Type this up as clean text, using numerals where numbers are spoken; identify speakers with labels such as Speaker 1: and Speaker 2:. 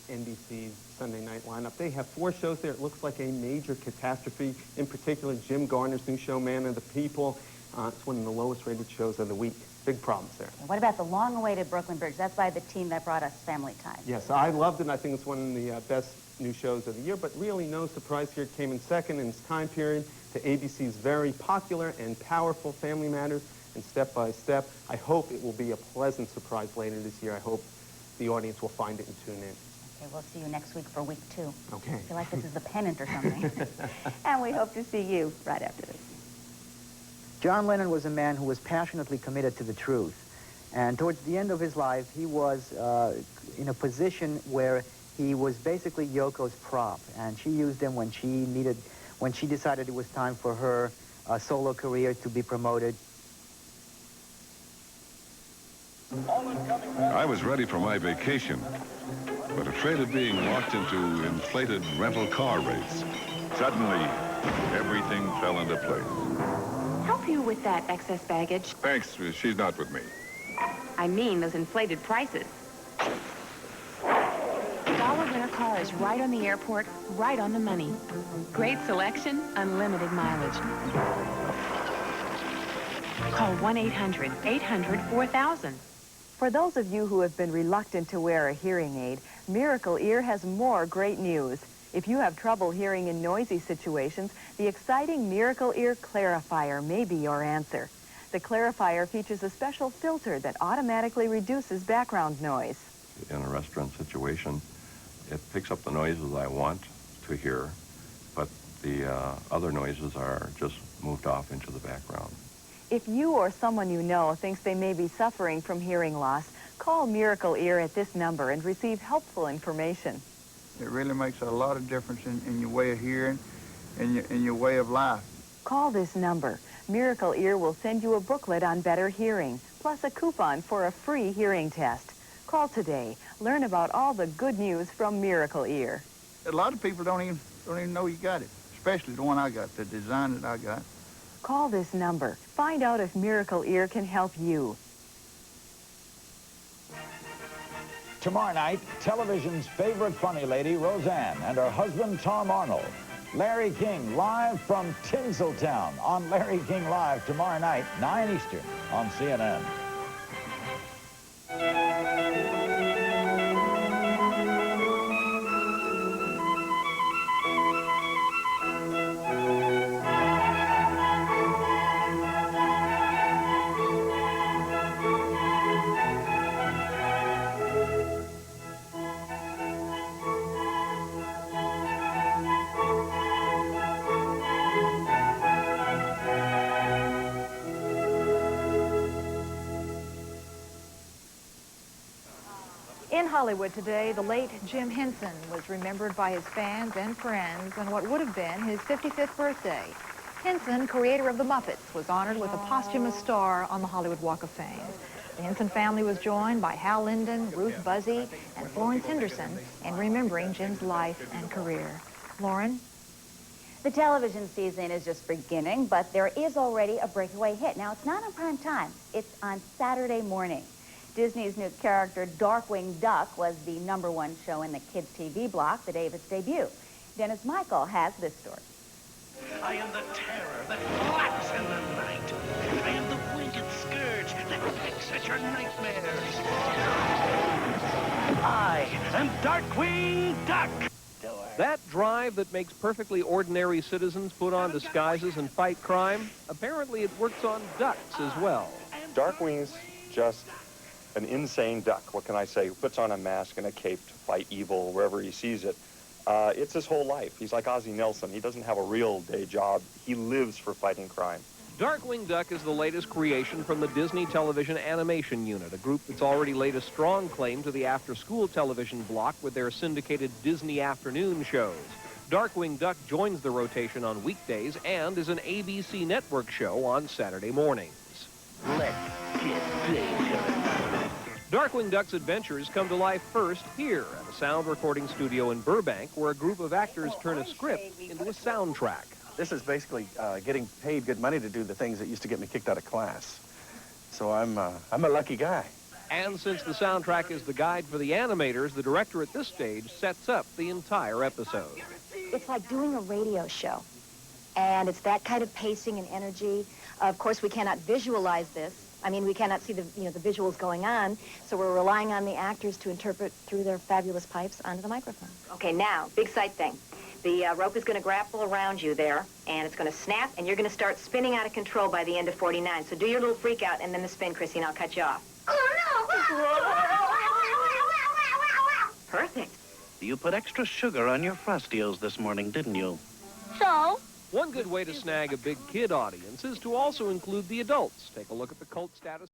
Speaker 1: NBC's Sunday night lineup. They have 4 shows there. It looks like a major catastrophe. In particular, Jim Garner's new show, Man of the People. It's one of the lowest rated shows of the week. Big problems there.
Speaker 2: And what about the long-awaited Brooklyn Bridge? That's by the team that brought us Family Time.
Speaker 1: Yes, I loved it. I think it's one of the best new shows of the year, but really no surprise here. It came in second in its time period to ABC's very popular and powerful Family Matters and Step by Step. I hope it will be a pleasant surprise later this year. I hope the audience will find it and tune in.
Speaker 2: Okay, we'll see you next week for week 2.
Speaker 1: Okay.
Speaker 2: I feel like this is the pennant or something. And we hope to see you right after this.
Speaker 3: John Lennon was a man who was passionately committed to the truth. And towards the end of his life, he was in a position where he was basically Yoko's prop. And she used him when she decided it was time for her solo career to be promoted.
Speaker 4: I was ready for my vacation, but afraid of being locked into inflated rental car rates. Suddenly, everything fell into place.
Speaker 5: Help you with that excess baggage?
Speaker 4: Thanks, she's not with me.
Speaker 5: I mean those inflated prices. Dollar rental cars right on the airport, right on the money. Great selection, unlimited mileage. Call 1-800-800-4000.
Speaker 6: For those of you who have been reluctant to wear a hearing aid, Miracle Ear has more great news. If you have trouble hearing in noisy situations, the exciting Miracle Ear Clarifier may be your answer. The Clarifier features a special filter that automatically reduces background noise.
Speaker 7: In a restaurant situation, it picks up the noises I want to hear, but the other noises are just moved off into the background.
Speaker 6: If you or someone you know thinks they may be suffering from hearing loss, call Miracle Ear at this number and receive helpful information.
Speaker 8: It really makes a lot of difference in your way of hearing and in your way of life.
Speaker 6: Call this number. Miracle Ear will send you a booklet on better hearing, plus a coupon for a free hearing test. Call today. Learn about all the good news from Miracle Ear.
Speaker 8: A lot of people don't even know you got it, especially the one I got, the design that I got.
Speaker 6: Call this number. Find out if Miracle Ear can help you.
Speaker 9: Tomorrow night, television's favorite funny lady, Roseanne, and her husband, Tom Arnold. Larry King, live from Tinseltown on Larry King Live tomorrow night, 9 Eastern on CNN.
Speaker 10: In Hollywood today, the late Jim Henson was remembered by his fans and friends on what would have been his 55th birthday. Henson, creator of the Muppets, was honored with a posthumous star on the Hollywood Walk of Fame. The Henson family was joined by Hal Linden, Ruth Buzzy, and Florence Henderson in remembering Jim's life and career. Laurin?
Speaker 2: The television season is just beginning, but there is already a breakaway hit. Now, it's not on prime time. It's on Saturday morning. Disney's new character, Darkwing Duck, was the #1 show in the kids' TV block the day of its debut. Dennis Michael has this story.
Speaker 11: I am the terror that flaps in the night. I am the winged scourge that picks at your nightmares. I am Darkwing Duck.
Speaker 12: That drive that makes perfectly ordinary citizens put on disguises and fight crime, apparently it works on ducks as well.
Speaker 13: Darkwing's just an insane duck. What can I say? Who puts on a mask and a cape to fight evil wherever he sees it. It's his whole life. He's like Leslie Nielsen. He doesn't have a real day job. He lives for fighting crime.
Speaker 12: Darkwing Duck is the latest creation from the Disney Television Animation Unit, a group that's already laid a strong claim to the after-school television block with their syndicated Disney afternoon shows. Darkwing Duck joins the rotation on weekdays and is an ABC network show on Saturday mornings.
Speaker 11: Let's get dangerous.
Speaker 12: Darkwing Duck's adventures come to life first here at a sound recording studio in Burbank, where a group of actors turn a script into a soundtrack.
Speaker 14: This is basically getting paid good money to do the things that used to get me kicked out of class. So I'm a lucky guy.
Speaker 12: And since the soundtrack is the guide for the animators, the director at this stage sets up the entire episode.
Speaker 15: It's like doing a radio show. And it's that kind of pacing and energy. Of course, we cannot visualize this. I mean, we cannot see the visuals going on, so we're relying on the actors to interpret through their fabulous pipes onto the microphone.
Speaker 16: Okay, now, big sight thing. The rope is going to grapple around you there, and it's going to snap, and you're going to start spinning out of control by the end of 49. So do your little freak out and then the spin, Chrissy, and I'll cut you off. Perfect.
Speaker 11: You put extra sugar on your Frostios this morning, didn't you?
Speaker 2: So?
Speaker 12: One good way to snag a big kid audience is to also include the adults. Take a look at the cult status.